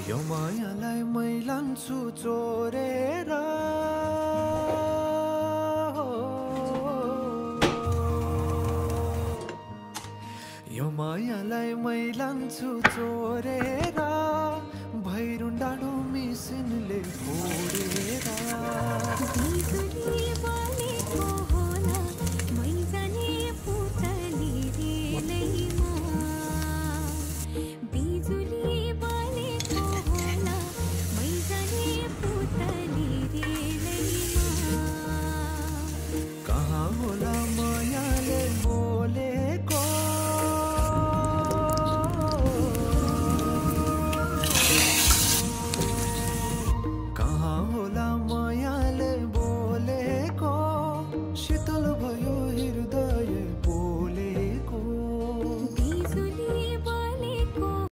यो मायालाई मै लान्छु चोरेर यो मायालाई मै लान्छु चोरेर भैरुन डाँडो मिसिनले फोडेर